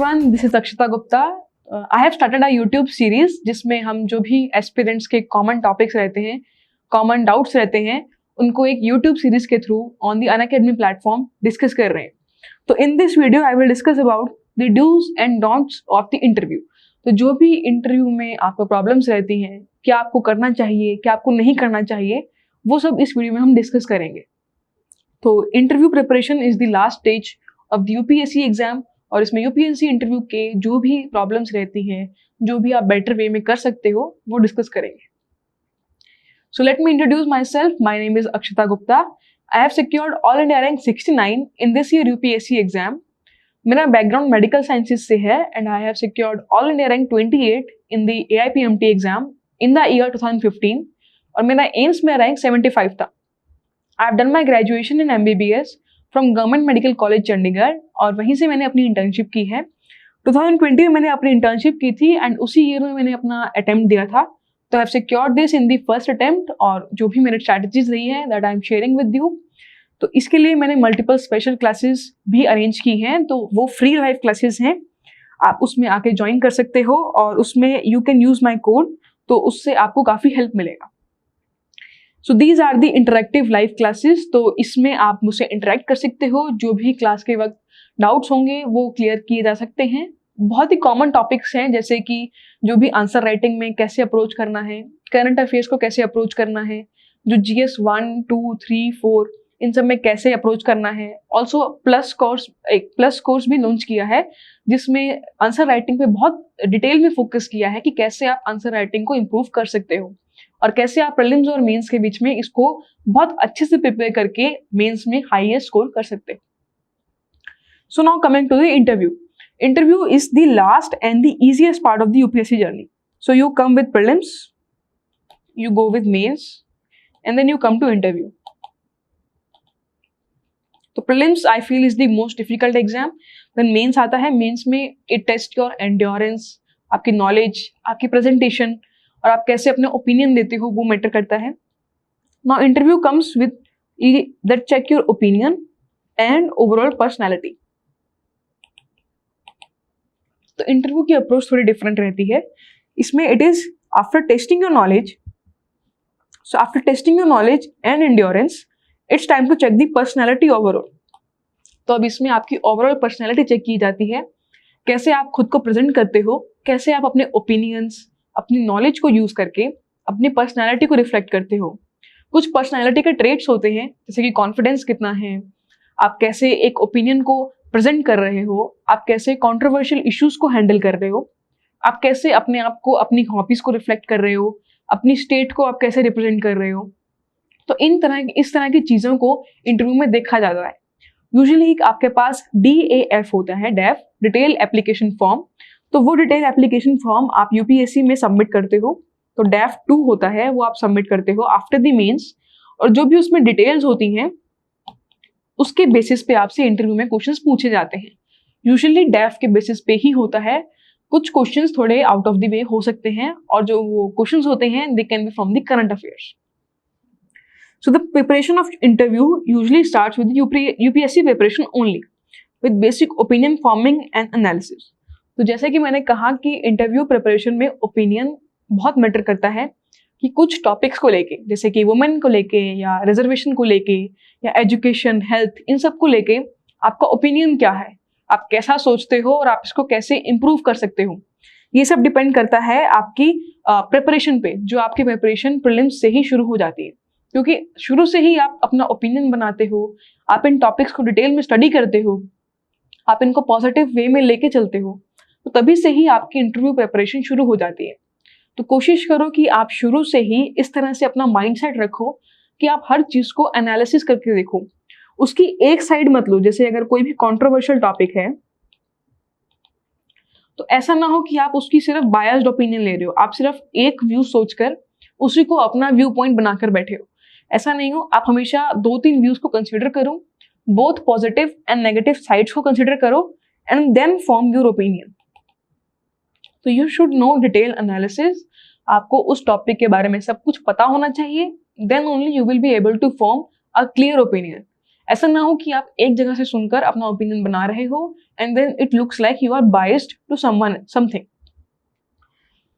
everyone, this is Akshita Gupta. I have started a YouTube series जिसमें हम जो भी एस्पिरेंट्स के कॉमन टॉपिक्स रहते हैं, कॉमन डाउट्स रहते हैं, उनको एक YouTube सीरीज के through on the Unacademy platform discuss कर रहे हैं. तो in this video I will discuss about the dos and don'ts of the interview. तो जो भी इंटरव्यू में आपको प्रॉब्लम्स रहती हैं, क्या आपको करना चाहिए, क्या आपको नहीं करना चाहिए, वो सब इस वीडियो में हम डिस्कस करेंगे. तो interview preparation is the last stage of the UPSC exam, और इसमें यूपीएससी इंटरव्यू के जो भी प्रॉब्लम्स रहती हैं, जो भी आप बेटर वे में कर सकते हो, वो डिस्कस करेंगे. So let me introduce my self. My name is Akshita Gupta. I have secured all India rank 69 in this year UPSC exam. मेरा बैकग्राउंड मेडिकल साइंसेज से है and I have secured all India rank 28 in the AIPMT exam in the year 2015, और मेरा AIIMS में rank 75 था. I have done my graduation in MBBS from government medical college Chandigarh, और वहीं से मैंने अपनी इंटर्नशिप की है. 2020 में मैंने अपनी इंटर्नशिप की थी एंड उसी ईयर में मैंने अपना अटेम्प्ट दिया था. तो I have secured this in the first attempt, और जो भी मेरी स्ट्रैटेजीज रही है that I am sharing with you. तो इसके लिए मैंने मल्टीपल स्पेशल क्लासेस भी अरेंज की हैं. तो वो फ्री लाइव क्लासेस हैं, आप उसमें आके ज्वाइन कर सकते हो, और उसमें you can use my code, तो उससे आपको काफ़ी हेल्प मिलेगा. So these are the interactive live classes. तो इसमें आप मुझसे इंटरेक्ट कर सकते हो, जो भी क्लास के वक्त डाउट्स होंगे वो क्लियर किए जा सकते हैं. बहुत ही कॉमन टॉपिक्स हैं, जैसे कि जो भी आंसर राइटिंग में कैसे अप्रोच करना है, करंट अफेयर्स को कैसे अप्रोच करना है, जो GS 1, 2, 3, 4 इन सब में कैसे अप्रोच करना है. ऑल्सो एक प्लस कोर्स भी लॉन्च किया है, जिसमें आंसर राइटिंग पे बहुत डिटेल में फोकस किया है कि कैसे आप आंसर राइटिंग को इम्प्रूव कर सकते हो, और कैसे आप प्रीलिम्स और मेंस के बीच में इसको बहुत अच्छे से प्रिपेयर करके मेंस में हाईएस्ट स्कोर कर सकते हो. So now coming to the interview. Interview is the last and the easiest part of the UPSC journey. So you come with prelims, you go with mains, and then you come to interview. तो prelims I feel is the most difficult exam. Then mains आता है. mains में it test your endurance, आपकी knowledge, आपकी presentation, और आप कैसे अपने opinion देते हो, वो मैटर करता है. Now interview comes with that check your opinion and overall personality. तो इंटरव्यू की अप्रोच थोड़ी डिफरेंट रहती है. इसमें it is after testing your knowledge. So after testing your knowledge and endurance, it's time to check the personality overall. तो अब इसमें आपकी ओवरऑल पर्सनैलिटी चेक की जाती है. कैसे आप खुद को प्रेजेंट करते हो, कैसे आप अपने ओपिनियंस, अपनी नॉलेज को यूज करके अपनी पर्सनैलिटी को रिफ्लेक्ट करते हो. कुछ पर्सनैलिटी के ट्रेट्स होते हैं, जैसे कि कॉन्फिडेंस कितना है, आप कैसे एक ओपिनियन को प्रेजेंट कर रहे हो, आप कैसे कॉन्ट्रोवर्शियल इश्यूज को हैंडल कर रहे हो, आप कैसे अपने आप को, अपनी हॉबीज को रिफ्लेक्ट कर रहे हो, अपनी स्टेट को आप कैसे रिप्रेजेंट कर रहे हो. तो इस तरह की चीज़ों को इंटरव्यू में देखा जाता है. यूजुअली आपके पास DAF होता है, डेफ डिटेल एप्लीकेशन फॉर्म. तो वो डिटेल एप्लीकेशन फॉर्म आप यूपीएससी में सबमिट करते हो. तो डेफ 2 होता है, वो आप सबमिट करते हो आफ्टर द मेंस, और जो भी उसमें डिटेल्स होती हैं उसके बेसिस पे आपसे इंटरव्यू में क्वेश्चंस पूछे जाते हैं. यूजुअली डेफ के बेसिस पे ही होता है. कुछ क्वेश्चंस थोड़े आउट ऑफ द वे हो सकते हैं, और जो वो क्वेश्चंस होते हैं they can be from the current affairs. So the preparation of interview usually starts with UPSC preparation only, with basic opinion forming and analysis. तो जैसे कि मैंने कहा कि इंटरव्यू प्रिपरेशन में ओपिनियन बहुत मैटर करता है, कि कुछ टॉपिक्स को लेके, जैसे कि वुमेन को लेके, या रिजर्वेशन को लेके, या एजुकेशन, हेल्थ, इन सब को लेके आपका ओपिनियन क्या है, आप कैसा सोचते हो, और आप इसको कैसे इम्प्रूव कर सकते हो. ये सब डिपेंड करता है आपकी प्रिपरेशन पे, जो आपकी प्रिपरेशन प्रीलिम्स से ही शुरू हो जाती है. क्योंकि शुरू से ही आप अपना ओपिनियन बनाते हो, आप इन टॉपिक्स को डिटेल में स्टडी करते हो, आप इनको पॉजिटिव वे में लेके चलते हो, तो तभी से ही आपकी इंटरव्यू प्रिपरेशन शुरू हो जाती है. तो कोशिश करो कि आप शुरू से ही इस तरह से अपना माइंडसेट रखो कि आप हर चीज़ को एनालिसिस करके देखो, उसकी एक साइड मत लो. जैसे अगर कोई भी कंट्रोवर्शियल टॉपिक है, तो ऐसा ना हो कि आप उसकी सिर्फ बायस्ड ओपिनियन ले रहे हो, आप सिर्फ एक व्यू सोचकर उसी को अपना व्यू पॉइंट बनाकर बैठे हो. ऐसा नहीं हो. आप हमेशा 2-3 व्यूज को कंसीडर करो, both positive and negative sides को कंसीडर करो, and then form your opinion. तो you should know detail analysis. आपको उस टॉपिक के बारे में सब कुछ पता होना चाहिए, then only you will be able to form a clear opinion. ऐसा ना हो कि आप एक जगह से सुनकर अपना ओपिनियन बना रहे हो, and then it looks like you are biased to something.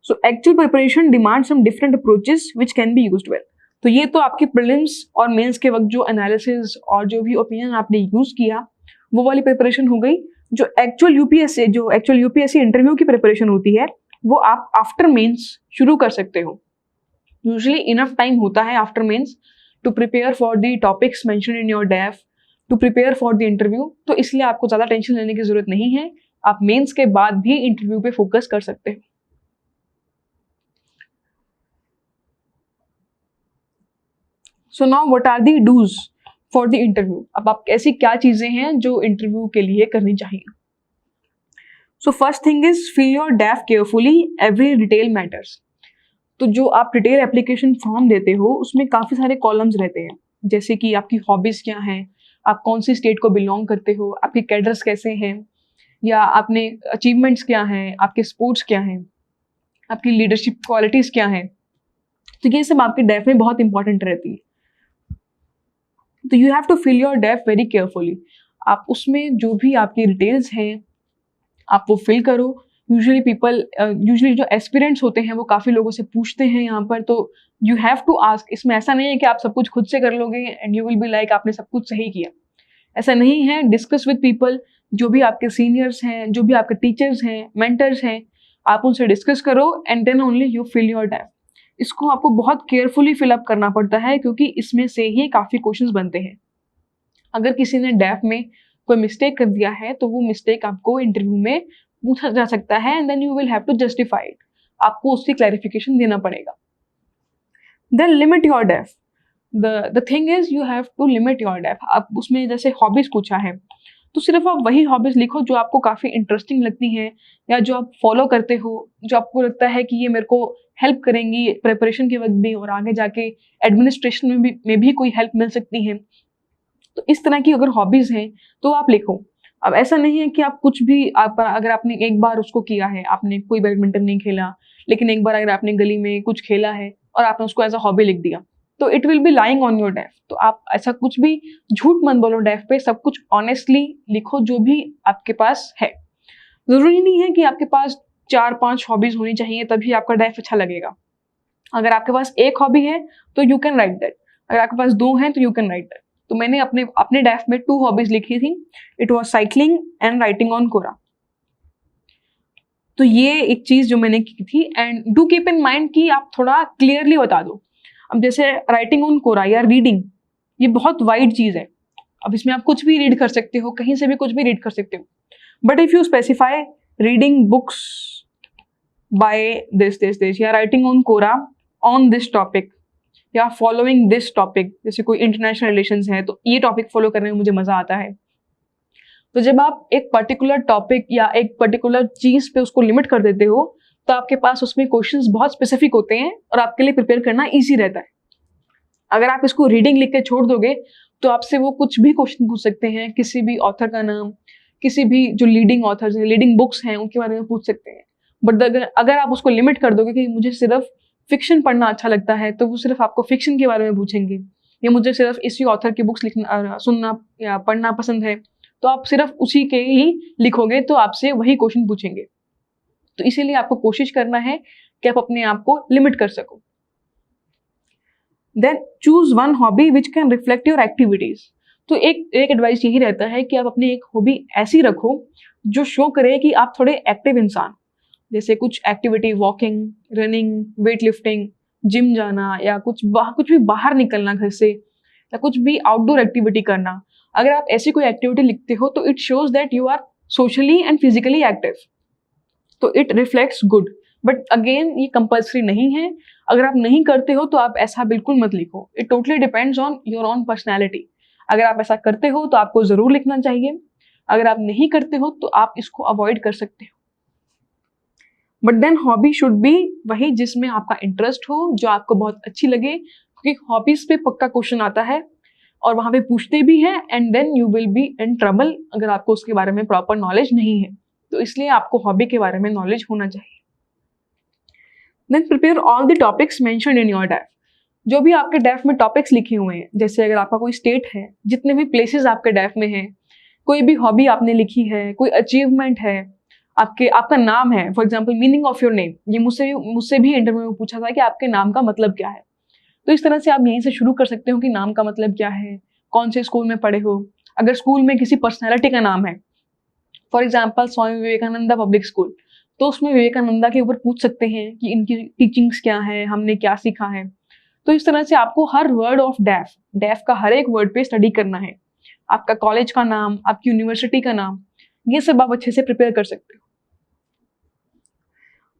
So actual preparation demands some different approaches which can be used well. तो ये तो आपके प्रीलिम्स और मेंस के वक्त जो एनालिसिस और जो भी ओपिनियन आपने यूज किया वो वाली प्रिपरेशन हो गई. जो एक्चुअल यूपीएससी इंटरव्यू की प्रिपरेशन होती है वो आप आफ्टर मेंस शुरू कर सकते हो. यूजुअली इनफ टाइम होता है after mains to prepare for the topics mentioned in your DAF, to prepare for the interview. तो इसलिए आपको ज्यादा टेंशन लेने की जरूरत नहीं है. आप मेंस के बाद भी इंटरव्यू पे फोकस कर सकते हो. So now what are the dos for the interview. अब आप ऐसी क्या चीजें हैं जो इंटरव्यू के लिए करनी चाहिए. So first thing is fill your DAF carefully, every detail matters. तो जो आप डिटेल एप्लीकेशन फॉर्म देते हो उसमें काफी सारे कॉलम्स रहते हैं, जैसे कि आपकी हॉबीज क्या हैं, आप कौन सी स्टेट को बिलोंग करते हो, आपके कैडर्स कैसे हैं, या आपने अचीवमेंट्स क्या हैं, आपके स्पोर्ट्स क्या हैं, आपकी लीडरशिप क्वालिटीज क्या हैं. तो ये सब आपके डेफ में बहुत इंपॉर्टेंट रहती है. तो you have to fill your DAF very carefully. आप उसमें जो भी आपकी डिटेल्स हैं आप वो फिल करो. यूजुअली जो एस्पिरेंट्स होते हैं वो काफ़ी लोगों से पूछते हैं यहाँ पर, तो यू हैव टू आस्क. इसमें ऐसा नहीं है कि आप सब कुछ खुद से कर लोगे and you will be like आपने सब कुछ सही किया. ऐसा नहीं है. डिस्कस विद पीपल, जो भी आपके सीनियर्स हैं, जो भी आपके टीचर्स हैं, मेंटर्स हैं, आप उनसे डिस्कस करो and then only you fill your DAF. इसको आपको बहुत केयरफुली फिलअप करना पड़ता है क्योंकि इसमें से ही काफ़ी क्वेश्चंस बनते हैं. अगर किसी ने डेफ में कोई मिस्टेक कर दिया है तो वो मिस्टेक आपको इंटरव्यू में पूछा जा सकता है and then you will have to justify it. आपको उसकी क्लैरिफिकेशन देना पड़ेगा. Then limit your DAF. The thing is you have to limit your DAF. आप उसमें जैसे हॉबीज पूछा है तो सिर्फ आप वही हॉबीज लिखो जो आपको काफ़ी इंटरेस्टिंग लगती हैं या जो आप फॉलो करते हो, जो आपको लगता है कि ये मेरे को हेल्प करेंगी प्रिपरेशन के वक्त भी और आगे जाके एडमिनिस्ट्रेशन में भी कोई हेल्प मिल सकती है. तो इस तरह की अगर हॉबीज हैं तो आप लिखो. अब ऐसा नहीं है कि आप कुछ भी अगर आपने एक बार उसको किया है, आपने कोई बैडमिंटन नहीं खेला लेकिन एक बार अगर आपने गली में कुछ खेला है और आपने उसको एज अ हॉबी लिख दिया तो it will be lying on your DAF. तो आप ऐसा कुछ भी झूठ मत बोलो डेफ पे. सब कुछ ऑनेस्टली लिखो जो भी आपके पास है. जरूरी नहीं है कि आपके पास 4-5 हॉबीज होनी चाहिए तभी आपका डेफ अच्छा लगेगा. अगर आपके पास एक हॉबी है तो यू कैन राइट दैट. अगर आपके पास 2 हैं तो यू कैन राइट दैट. तो मैंने अपने डेफ में 2 हॉबीज लिखी थी. It was cycling and writing on Quora. तो ये एक चीज जो मैंने की थी. And do keep in mind कि आप थोड़ा क्लियरली बता दो. अब जैसे राइटिंग ऑन कोरा या रीडिंग, ये बहुत वाइड चीज है. अब इसमें आप कुछ भी रीड कर सकते हो, कहीं से भी कुछ भी रीड कर सकते हो. But if you specify reading books by this या writing on Quora on this topic या फॉलोइंग दिस टॉपिक, जैसे कोई इंटरनेशनल रिलेशंस है तो ये टॉपिक फॉलो करने में मुझे मजा आता है. तो जब आप एक पर्टिकुलर टॉपिक या एक पर्टिकुलर चीज पे उसको लिमिट कर देते हो तो आपके पास उसमें क्वेश्चंस बहुत स्पेसिफिक होते हैं और आपके लिए प्रिपेयर करना इजी रहता है. अगर आप इसको रीडिंग लिख के छोड़ दोगे तो आपसे वो कुछ भी क्वेश्चन पूछ सकते हैं, किसी भी ऑथर का नाम, किसी भी जो लीडिंग ऑथर्स हैं, लीडिंग बुक्स हैं उनके बारे में पूछ सकते हैं. बट अगर आप उसको लिमिट कर दोगे कि मुझे सिर्फ फिक्शन पढ़ना अच्छा लगता है तो वो सिर्फ आपको फिक्शन के बारे में पूछेंगे, या मुझे सिर्फ इसी ऑथर की बुक्स लिखना, सुनना या पढ़ना पसंद है तो आप सिर्फ उसी के ही लिखोगे तो आपसे वही क्वेश्चन पूछेंगे. तो इसीलिए आपको कोशिश करना है कि आप अपने आप को लिमिट कर सको. Then choose one hobby which can reflect your activities. तो एक एडवाइस यही रहता है कि आप अपनी एक हॉबी ऐसी रखो जो शो करे कि आप थोड़े एक्टिव इंसान, जैसे कुछ activity, walking, running, weight lifting, gym जाना या कुछ भी बाहर निकलना घर से या कुछ भी आउटडोर एक्टिविटी करना. अगर आप ऐसी कोई एक्टिविटी लिखते हो तो it shows that you are socially and physically active. तो it reflects good. But again ये कंपल्सरी नहीं है. अगर आप नहीं करते हो तो आप ऐसा बिल्कुल मत लिखो. It totally depends on your own personality. अगर आप ऐसा करते हो तो आपको जरूर लिखना चाहिए. अगर आप नहीं करते हो तो आप इसको अवॉइड कर सकते हो. But then hobby should be वही जिसमें आपका इंटरेस्ट हो, जो आपको बहुत अच्छी लगे, क्योंकि हॉबीज पे पक्का क्वेश्चन आता है और वहां पे पूछते भी हैं and then you will be in trouble अगर आपको उसके बारे में प्रॉपर नॉलेज नहीं है. तो इसलिए आपको हॉबी के बारे में नॉलेज होना चाहिए. Then prepare all the topics mentioned in your DAF. जो भी आपके डेफ में टॉपिक्स लिखे हुए हैं, जैसे अगर आपका कोई स्टेट है, जितने भी प्लेसेस आपके डेफ में हैं, कोई भी हॉबी आपने लिखी है, कोई अचीवमेंट है, आपका नाम है, for example meaning of your name, ये मुझसे भी इंटरव्यू में पूछा था कि आपके नाम का मतलब क्या है। तो इस तरह से आप यहीं से शुरू कर सकते हो कि नाम का मतलब क्या है, कौन से स्कूल में पढ़े हो। अगर स्कूल में किसी पर्सनैलिटी का नाम है, for example Swami Vivekananda public school, तो उसमें विवेकानंदा के ऊपर पूछ सकते हैं कि इनकी टीचिंग्स क्या है, हमने क्या सीखा है। तो इस तरह से आपको हर वर्ड ऑफ डेफ का हर एक वर्ड पे स्टडी करना है। आपका कॉलेज का नाम, आपकी यूनिवर्सिटी का नाम, ये सब आप अच्छे से प्रिपेयर कर सकते हो।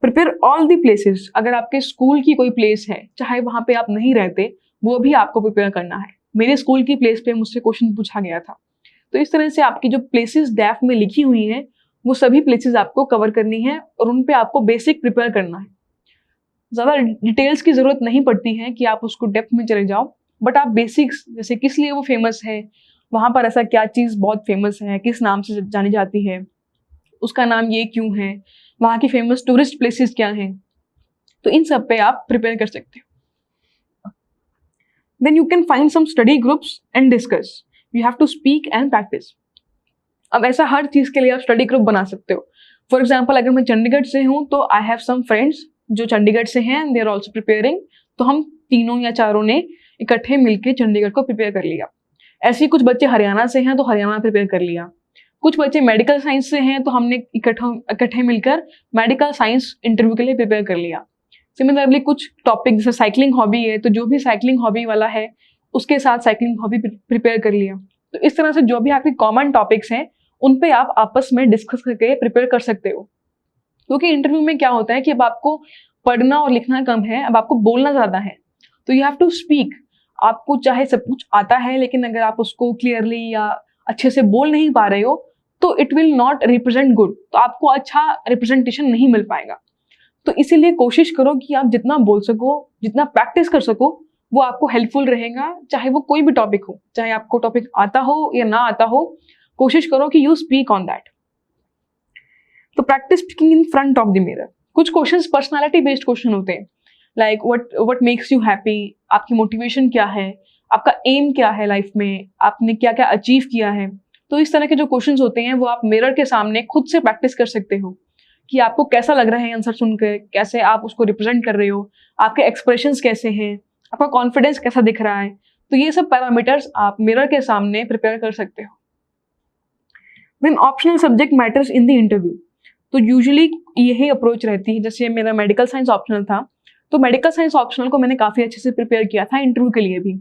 प्रिपेयर ऑल दी प्लेसेस, अगर आपके स्कूल की कोई प्लेस है, चाहे वहां पे आप नहीं रहते, वो भी आपको प्रिपेयर करना है। मेरे स्कूल की प्लेस पे मुझसे क्वेश्चन पूछा गया था। तो इस तरह से आपकी जो प्लेसेस डेफ में लिखी हुई हैं, वो सभी प्लेसेस आपको कवर करनी है और उन पे आपको बेसिक प्रिपेयर करना है। ज़्यादा डिटेल्स की ज़रूरत नहीं पड़ती है कि आप उसको डेप्थ में चले जाओ, बट आप बेसिक्स, जैसे किस लिए वो फेमस है, वहाँ पर ऐसा क्या चीज़ बहुत फेमस है, किस नाम से जानी जाती है, उसका नाम ये क्यों है, वहाँ की फेमस टूरिस्ट प्लेसेस क्या हैं, तो इन सब पे आप प्रिपेयर कर सकते हो। Then you can find some study groups and discuss. You have to speak and practice. अब ऐसा हर चीज़ के लिए आप स्टडी ग्रुप बना सकते हो। फॉर एग्जाम्पल, अगर मैं चंडीगढ़ से हूँ तो आई हैव सम फ्रेंड्स जो चंडीगढ़ से हैं, दे आर ऑल्सो प्रिपेयरिंग, तो हम तीनों या चारों ने इकट्ठे मिलकर चंडीगढ़ को प्रिपेयर कर लिया। ऐसे ही कुछ बच्चे हरियाणा से हैं तो हरियाणा प्रिपेयर कर लिया। कुछ बच्चे मेडिकल साइंस से हैं तो हमने इकट्ठे मिलकर मेडिकल साइंस इंटरव्यू के लिए प्रिपेयर कर लिया। सिमिलरली कुछ टॉपिक, जैसे साइकिलिंग हॉबी है तो जो भी साइकिलिंग हॉबी वाला है उसके साथ साइकिलिंग हॉबी प्रिपेयर कर लिया। तो इस तरह से जो भी आपके कॉमन टॉपिक्स हैं उन पे आप आपस में डिस्कस करके प्रिपेयर कर सकते हो। क्योंकि इंटरव्यू में क्या होता है कि अब आपको पढ़ना और लिखना कम है, अब आपको बोलना ज़्यादा है। तो यू हैव टू स्पीक। आपको चाहे सब कुछ आता है, लेकिन अगर आप उसको क्लियरली या अच्छे से बोल नहीं पा रहे हो तो it will not represent good, तो आपको अच्छा रिप्रेजेंटेशन नहीं मिल पाएगा। तो इसीलिए कोशिश करो कि आप जितना बोल सको, जितना प्रैक्टिस कर सको, वो आपको हेल्पफुल रहेगा, चाहे वो कोई भी टॉपिक हो, चाहे आपको टॉपिक आता हो या ना आता हो, कोशिश करो कि यू स्पीक ऑन दैट। तो practice speaking in front of the mirror. कुछ क्वेश्चंस पर्सनालिटी बेस्ड क्वेश्चन होते हैं, like what makes you happy, आपकी मोटिवेशन क्या है, आपका एम क्या है लाइफ में, आपने क्या क्या अचीव किया है। तो इस तरह के जो क्वेश्चंस होते हैं वो आप मिरर के सामने खुद से प्रैक्टिस कर सकते हो कि आपको कैसा लग रहा है आंसर सुनकर, कैसे आप उसको रिप्रेजेंट कर रहे हो, आपके एक्सप्रेशंस कैसे हैं, आपका कॉन्फिडेंस कैसा दिख रहा है। तो ये सब पैरामीटर्स आप मिरर के सामने प्रिपेयर कर सकते हो। Then optional subject matters in the interview. तो यूजुअली यही अप्रोच रहती है। जैसे मेरा मेडिकल साइंस ऑप्शनल था, तो मेडिकल साइंस ऑप्शनल को मैंने काफ़ी अच्छे से प्रिपेयर किया था इंटरव्यू के लिए भी।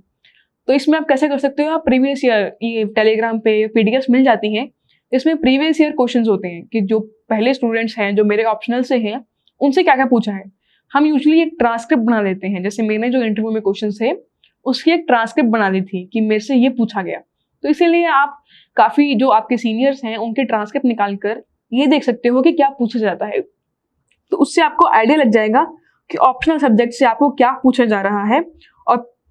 तो इसमें आप कैसे कर सकते हो, आप प्रीवियस ईयर, ये टेलीग्राम पे पीडीएफ मिल जाती हैं, इसमें प्रीवियस ईयर क्वेश्चंस होते हैं कि जो पहले स्टूडेंट्स हैं जो मेरे ऑप्शनल से हैं उनसे क्या क्या पूछा है। हम यूजुअली एक ट्रांसक्रिप्ट बना लेते हैं। जैसे मैंने जो इंटरव्यू में क्वेश्चन थे उसकी एक ट्रांसक्रिप्ट बना ली थी कि मेरे से ये पूछा गया। तो इसीलिए आप काफ़ी जो आपके सीनियर्स हैं उनके ट्रांसक्रिप्ट निकाल कर ये देख सकते हो कि क्या पूछा जाता है। तो उससे आपको आइडिया लग जाएगा कि ऑप्शनल सब्जेक्ट से आपको क्या पूछा जा रहा है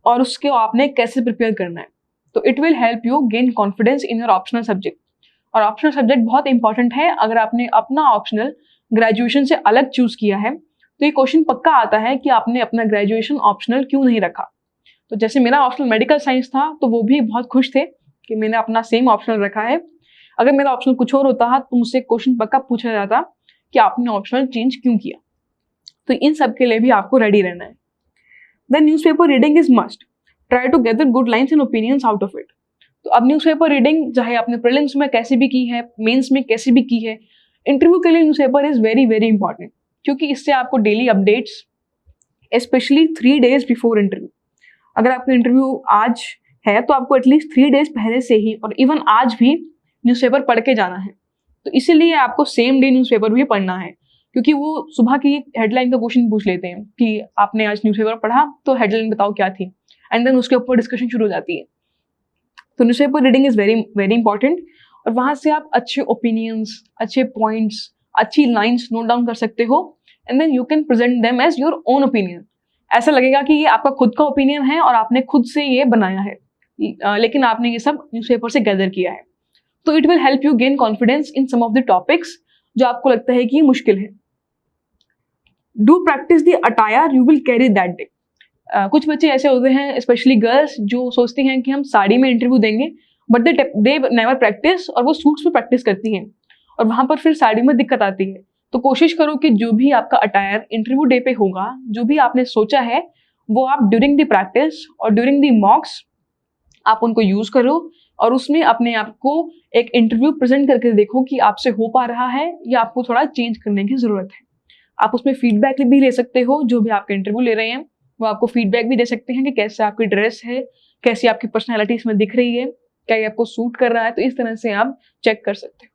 और उसके आपने कैसे प्रिपेयर करना है। तो it will help you gain confidence in your optional subject. और ऑप्शनल सब्जेक्ट बहुत इंपॉर्टेंट है। अगर आपने अपना ऑप्शनल ग्रेजुएशन से अलग चूज किया है तो ये क्वेश्चन पक्का आता है कि आपने अपना ग्रेजुएशन ऑप्शनल क्यों नहीं रखा। तो जैसे मेरा ऑप्शनल मेडिकल साइंस था तो वो भी बहुत खुश थे कि मैंने अपना सेम ऑप्शनल रखा है। अगर मेरा ऑप्शनल कुछ और होता तो मुझसे क्वेश्चन पक्का पूछा जाता कि आपने ऑप्शनल चेंज क्यों किया। तो इन सब के लिए भी आपको रेडी रहना है। Then newspaper reading is must. Try to gather good lines and opinions out of it. तो अब न्यूज़पेपर रीडिंग चाहे आपने प्रीलिम्स में कैसे भी की है, मेंस में कैसे भी की है, इंटरव्यू के लिए newspaper is very very important, क्योंकि इससे आपको daily updates, specially 3 days before interview, अगर आपका इंटरव्यू आज है तो आपको एटलीस्ट 3 days पहले से ही और इवन आज भी न्यूज़पेपर पढ़ के जाना है। तो इसीलिए आपको सेम डे न्यूज़पेपर भी पढ़ना है, क्योंकि वो सुबह की हेडलाइन का क्वेश्चन पूछ लेते हैं कि आपने आज न्यूज़पेपर पढ़ा तो हेडलाइन बताओ क्या थी, एंड देन उसके ऊपर डिस्कशन शुरू हो जाती है। तो newspaper reading is very very important. और वहाँ से आप अच्छे ओपिनियंस, अच्छे पॉइंट्स, अच्छी लाइन्स नोट डाउन कर सकते हो, and then you can present them as your own opinion. ऐसा लगेगा कि ये आपका खुद का ओपिनियन है और आपने खुद से ये बनाया है, लेकिन आपने ये सब न्यूज़पेपर से गैदर किया है। तो it will help you gain confidence in some of the topics जो आपको लगता है कि ये मुश्किल है। Do practice the attire you will carry that day. कुछ बच्चे ऐसे होते हैं, स्पेशली गर्ल्स, जो सोचती हैं कि हम साड़ी में इंटरव्यू देंगे बट दे नेवर प्रैक्टिस, और वो सूट्स में प्रैक्टिस करती हैं और वहां पर फिर साड़ी में दिक्कत आती है। तो कोशिश करो कि जो भी आपका अटायर इंटरव्यू डे पे होगा, जो भी आपने सोचा है, वो आप ड्यूरिंग द प्रैक्टिस और ड्यूरिंग द मॉक्स आप उनको यूज करो और उसमें अपने आप को एक इंटरव्यू प्रेजेंट करके देखो कि आपसे हो पा रहा है या आपको थोड़ा चेंज करने की जरूरत है। आप उसमें फीडबैक भी ले सकते हो, जो भी आपके इंटरव्यू ले रहे हैं वो आपको फीडबैक भी दे सकते हैं कि कैसे आपकी ड्रेस है, कैसी आपकी पर्सनैलिटी इसमें दिख रही है, क्या ये आपको सूट कर रहा है। तो इस तरह से आप चेक कर सकते हो।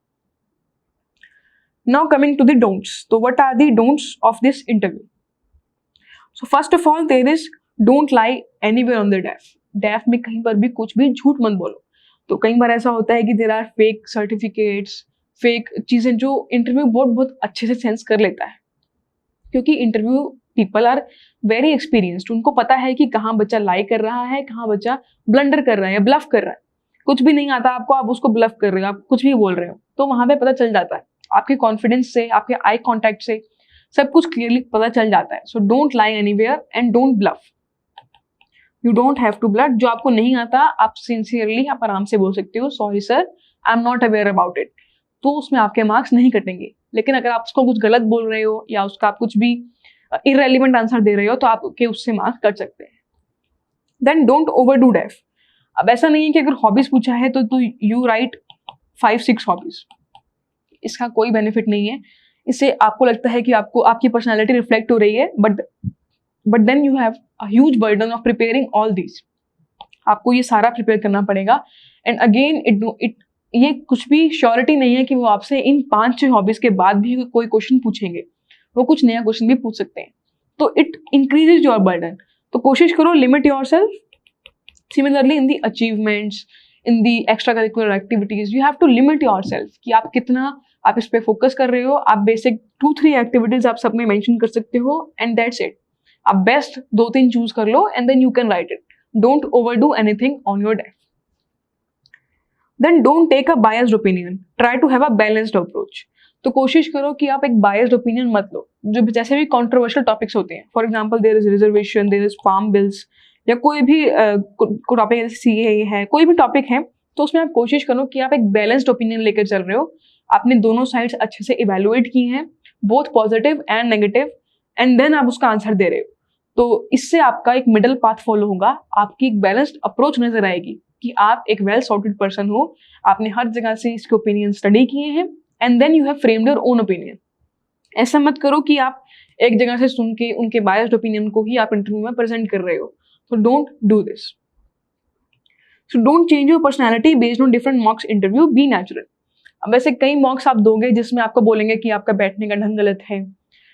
Now coming to the don'ts. तो what are the don'ts of this interview? So first of all there is don't lie anywhere on the DAF. DAF में कहीं पर भी कुछ भी झूठ मत बोलो। तो कई बार ऐसा होता है कि there are fake certificates, fake चीजें जो इंटरव्यू बोर्ड बहुत अच्छे से सेंस कर लेता है, क्योंकि interview people are very experienced. उनको पता है कि कहाँ बच्चा लाई कर रहा है, कहाँ बच्चा ब्लंडर कर रहा है या ब्लफ कर रहा है। कुछ भी नहीं आता आपको, आप उसको ब्लफ कर रहे हो, आप कुछ भी बोल रहे हो, तो वहां पे पता चल जाता है। आपके कॉन्फिडेंस से, आपके आई कॉन्टैक्ट से सब कुछ क्लियरली पता चल जाता है। So don't lie anywhere and don't bluff. You don't have to bluff. जो आपको नहीं आता आप सिंसियरली, आप आराम से बोल सकते हो, sorry sir, I am not aware about it. तो उसमें आपके मार्क्स नहीं कटेंगे। लेकिन अगर आप उसको कुछ गलत बोल रहे हो या उसका आप कुछ भी इररेलेवेंट आंसर दे रहे हो, तो आपके उससे मार्क्स कट सकते हैं। Then don't overdo DAF. अब ऐसा नहीं है कि अगर हॉबीज पूछा है तो यू राइट 5-6 हॉबीज। इसका कोई बेनिफिट नहीं है। इससे आपको लगता है कि आपको आपकी पर्सनालिटी रिफ्लेक्ट हो रही है, but then you have a huge burden of preparing all these. आपको ये सारा प्रिपेयर करना पड़ेगा। एंड अगेन ये कुछ भी श्योरिटी नहीं है कि वो आपसे इन 5-6 हॉबीज के बाद भी कोई क्वेश्चन पूछेंगे। वो कुछ नया क्वेश्चन भी पूछ सकते हैं। तो इट इंक्रीजेज योर बर्डन। तो कोशिश करो limit your self. Similarly in the achievements, in the extra curricular activities, you have to limit your self कि आप कितना आप इस पे फोकस कर रहे हो। आप बेसिक 2-3 एक्टिविटीज आप सब में मेंशन कर सकते हो एंड दैट्स इट। आप बेस्ट 2-3 चूज कर लो and then you can write it. Don't overdo anything on your DAF. Then don't take a biased opinion, try to have a balanced approach. तो कोशिश करो कि आप एक बायस्ड ओपिनियन मत लो। जो जैसे भी कंट्रोवर्शियल टॉपिक्स होते हैं, for example there is reservation, there is farm bills, या कोई भी टॉपिक जैसे सीए है, कोई भी टॉपिक है, तो उसमें आप कोशिश करो कि आप एक बैलेंस्ड ओपिनियन लेकर चल रहे हो। आपने दोनों साइड्स अच्छे से इवेलुएट की हैं, both positive and negative, and then आप उसका आंसर दे रहे हो। तो इससे आपका एक मिडल पाथ फॉलो होगा, आपकी एक बैलेंस्ड अप्रोच नजर आएगी कि आप एक वेल सॉर्टेड पर्सन हो। आपने हर जगह से इसके ओपिनियन स्टडी किए हैं and then you have framed your own opinion. ऐसा मत करो कि आप एक जगह से सुन के उनके बायस्ड ओपिनियन को ही आप इंटरव्यू में प्रेजेंट कर रहे हो। So don't do this. So don't change your personality based on different mocks interview. Be natural. अब वैसे कई मॉक्स आप दोगे जिसमें आपको बोलेंगे कि आपका बैठने का ढंग गलत है,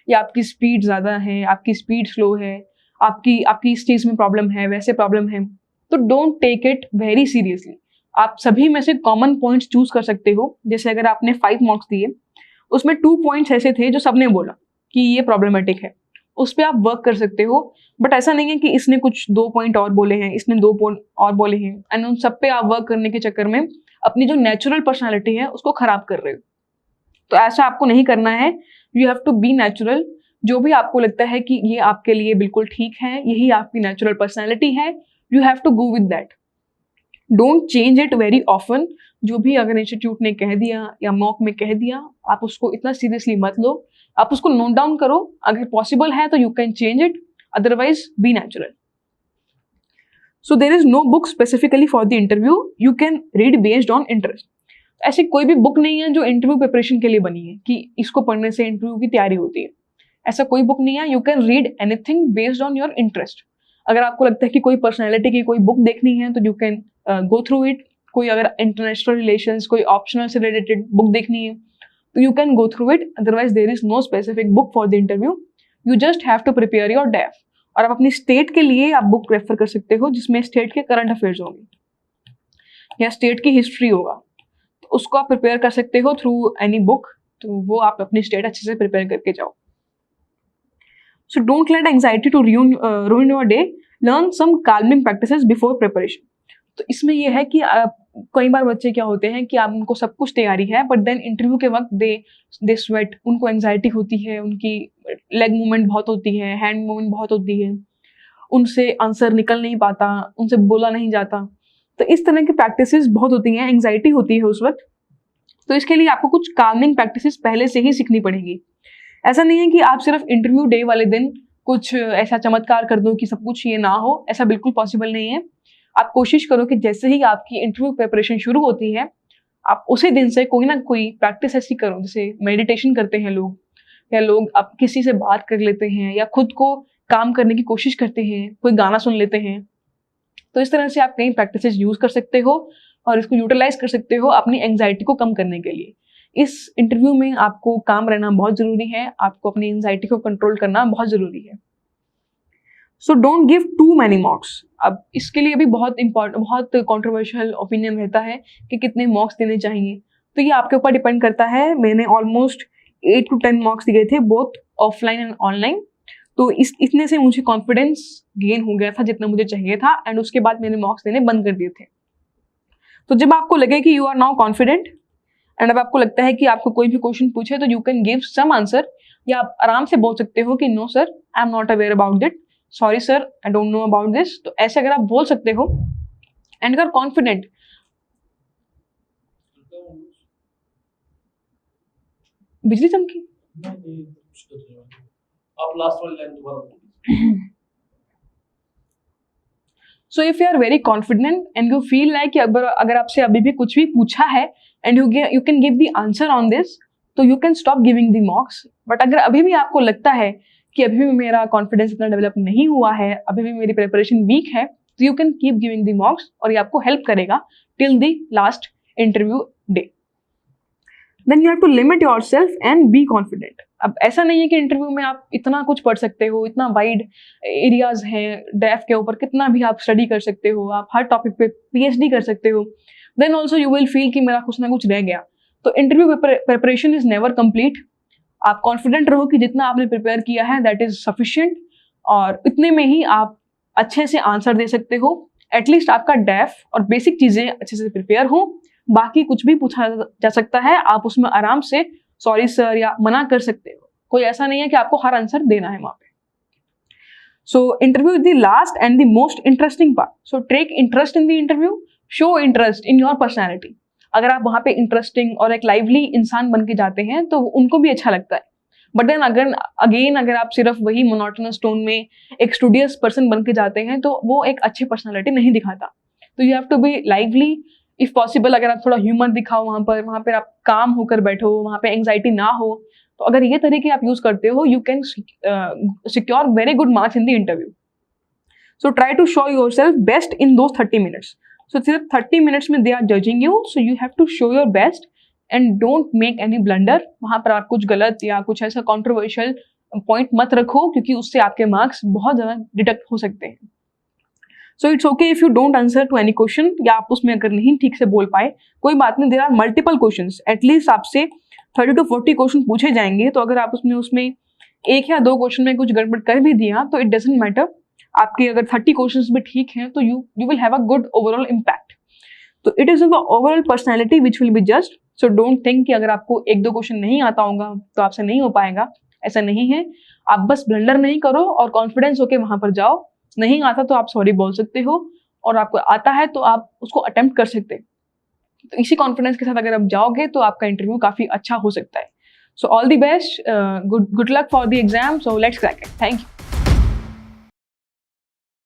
या आपकी स्पीड ज्यादा है, आपकी स्पीड स्लो है, आपकी इस चीज में प्रॉब्लम है, वैसे प्रॉब्लम है। तो don't take it very seriously. आप सभी में से कॉमन पॉइंट्स चूज कर सकते हो। जैसे अगर आपने 5 मॉक्स दिए, उसमें 2 पॉइंट्स ऐसे थे जो सबने बोला कि ये प्रॉब्लमेटिक है, उस पर आप वर्क कर सकते हो। बट ऐसा नहीं है कि इसने कुछ 2 पॉइंट और बोले हैं, इसने 2 पॉइंट और बोले हैं, एंड उन सब पे आप वर्क करने के चक्कर में अपनी जो नेचुरल पर्सनालिटी है उसको खराब कर रहे हो। तो ऐसा आपको नहीं करना है। You have to be natural. जो भी आपको लगता है कि ये आपके लिए बिल्कुल ठीक है, यही आपकी नेचुरल पर्सनैलिटी है, you have to go with that. Don't change it very often. जो भी अगर इंस्टीट्यूट ने कह दिया या मॉक में कह दिया, आप उसको इतना सीरियसली मत लो। आप उसको नोट डाउन करो, अगर पॉसिबल है तो you can change it, otherwise be natural. So there is no book specifically for the interview, you can read based on interest. ऐसी कोई भी बुक नहीं है जो इंटरव्यू प्रिपरेशन के लिए बनी है कि इसको पढ़ने से इंटरव्यू की तैयारी होती है। ऐसा कोई बुक नहीं है। You can read anything based on your interest. अगर आपको लगता है कि कोई पर्सनैलिटी की कोई बुक देखनी है तो you can go through it. कोई अगर इंटरनेशनल रिलेशंस, कोई ऑप्शनल से रिलेटेड बुक देखनी है तो you can go through it. Otherwise there is no specific book for the interview. You just have to prepare your DAF. और आप अपनी स्टेट के लिए आप बुक रेफर कर सकते हो जिसमें स्टेट के करंट अफेयर्स होंगे या स्टेट की हिस्ट्री होगा, तो उसको आप प्रिपेयर कर सकते हो थ्रू एनी बुक। तो वो आप अपनी स्टेट अच्छे से प्रिपेयर करके जाओ। So don't let anxiety to ruin your day. Learn some calming practices before preparation. तो इसमें यह है कि कई बार बच्चे क्या होते हैं कि आप उनको सब कुछ तैयारी है, बट देन इंटरव्यू के वक्त दे स्वेट, उनको एंजाइटी होती है, उनकी लेग मूवमेंट बहुत होती है, हैंड मूवमेंट बहुत होती है, उनसे आंसर निकल नहीं पाता, उनसे बोला नहीं जाता। तो इस तरह की प्रैक्टिसेस बहुत होती हैं, एंग्जाइटी होती है उस वक्त, तो इसके लिए आपको कुछ काल्मिंग प्रैक्टिसेस पहले से ही सीखनी पड़ेगी। ऐसा नहीं है कि आप सिर्फ इंटरव्यू डे वाले दिन कुछ ऐसा चमत्कार कर दो कि सब कुछ ये ना हो, ऐसा बिल्कुल पॉसिबल नहीं है। आप कोशिश करो कि जैसे ही आपकी इंटरव्यू प्रिपरेशन शुरू होती है, आप उसी दिन से कोई ना कोई प्रैक्टिस ऐसी करो, जैसे मेडिटेशन करते हैं लोग, या लोग आप किसी से बात कर लेते हैं, या खुद को काम करने की कोशिश करते हैं, कोई गाना सुन लेते हैं। तो इस तरह से आप कई प्रैक्टिसेस यूज कर सकते हो और इसको यूटिलाइज कर सकते हो अपनी एंग्जाइटी को कम करने के लिए। इस इंटरव्यू में आपको काम रहना बहुत जरूरी है, आपको अपनी एंग्जाइटी को कंट्रोल करना बहुत जरूरी है। So don't give too many marks. अब इसके लिए भी बहुत कंट्रोवर्शियल ओपिनियन रहता है कि कितने मार्क्स देने चाहिए। तो ये आपके ऊपर डिपेंड करता है। मैंने ऑलमोस्ट 8 to 10 मार्क्स दिए थे, बोथ ऑफलाइन एंड ऑनलाइन। तो इतने से मुझे कॉन्फिडेंस गेन हो गया था जितना मुझे चाहिए था, एंड उसके बाद मैंने मार्क्स देने बंद कर दिए थे। तो जब आपको लगे कि you are now confident and अब आपको लगता है कि आपको कोई भी क्वेश्चन पूछे तो you can give some answer, या आप आराम से बोल सकते हो कि no sir, I am not aware about that, sorry sir, I don't know about this. तो ऐसे अगर आप बोल सकते हो एंड अगर कॉन्फिडेंट, बिजली चमकी, आप लास्ट वाली लाइन दोबारा बोलिए। So if you are very confident and you feel like कि अगर आपसे अभी भी कुछ भी पूछा है and you can give the answer on this, तो you can stop giving the marks. But अगर अभी भी आपको लगता है कि अभी भी मेरा कॉन्फिडेंस इतना डेवलप नहीं हुआ है, अभी भी मेरी प्रिपरेशन वीक है, तो you can keep giving the marks और ये आपको हेल्प करेगा till the last interview day. Then you have to limit yourself and be confident. अब ऐसा नहीं है कि इंटरव्यू में आप इतना कुछ पढ़ सकते हो, इतना वाइड एरियाज हैं, डेफ के ऊपर कितना भी आप स्टडी कर सकते हो, आप हर टॉपिक पे PhD कर सकते हो। Then also you will feel कि मेरा कुछ ना कुछ रह गया। तो interview preparation is never complete. आप कॉन्फिडेंट रहो कि जितना आपने प्रिपेयर किया है दैट इज सफिशिएंट, और इतने में ही आप अच्छे से आंसर दे सकते हो। एटलीस्ट आपका डेफ और बेसिक चीजें अच्छे से प्रिपेयर हो, बाकी कुछ भी पूछा जा सकता है, आप उसमें आराम से सॉरी सर या मना कर सकते हो। कोई ऐसा नहीं है कि आपको हर आंसर देना है वहां पे। So interview is the last and the most interesting part. So take interest in the interview, show interest in your personality. अगर आप वहां पे इंटरेस्टिंग और एक लाइवली इंसान बन के जाते हैं तो उनको भी अच्छा लगता है। बट देन अगर आप सिर्फ वही मोनोटोनस टोन में एक स्टूडियस पर्सन बन के जाते हैं तो वो एक अच्छी पर्सनैलिटी नहीं दिखाता। तो you have to be lively. If possible अगर आप थोड़ा ह्यूमर दिखाओ वहां पर आप काम होकर बैठो, वहां पे एंग्जाइटी ना हो, तो अगर ये तरीके आप यूज करते हो you can secure very good marks in the interview. So try to show your self best in those 30 minutes. So सिर्फ 30 मिनट्स में they are judging you, so you have to show your best and don't make any blunder. वहां पर आप कुछ गलत या कुछ ऐसा कॉन्ट्रोवर्शियल पॉइंट मत रखो, क्योंकि उससे आपके मार्क्स बहुत ज्यादा डिडक्ट हो सकते हैं। So it's okay if you don't answer to any question, या आप उसमें अगर नहीं ठीक से बोल पाए, कोई बात नहीं। There are multiple questions, at least आपसे 30 to 40 क्वेश्चन पूछे जाएंगे। तो अगर आप उसमें 1 या 2 क्वेश्चन में कुछ गड़बड़ कर भी दिया तो इट डजंट मैटर। आपके अगर 30 क्वेश्चंस भी ठीक हैं तो you will have a good overall impact. तो it is your overall personality which will be judged. So don't think कि अगर आपको 1-2 क्वेश्चन नहीं आता होगा तो आपसे नहीं हो पाएगा, ऐसा नहीं है। आप बस ब्लंडर नहीं करो और कॉन्फिडेंस होके वहां पर जाओ। नहीं आता तो आप सॉरी बोल सकते हो, और आपको आता है तो आप उसको अटेम्प्ट कर सकते हैं। तो इसी कॉन्फिडेंस के साथ अगर आप जाओगे तो आपका इंटरव्यू काफी अच्छा हो सकता है। So all the best, good luck for the exam. So let's crack it. Thank you.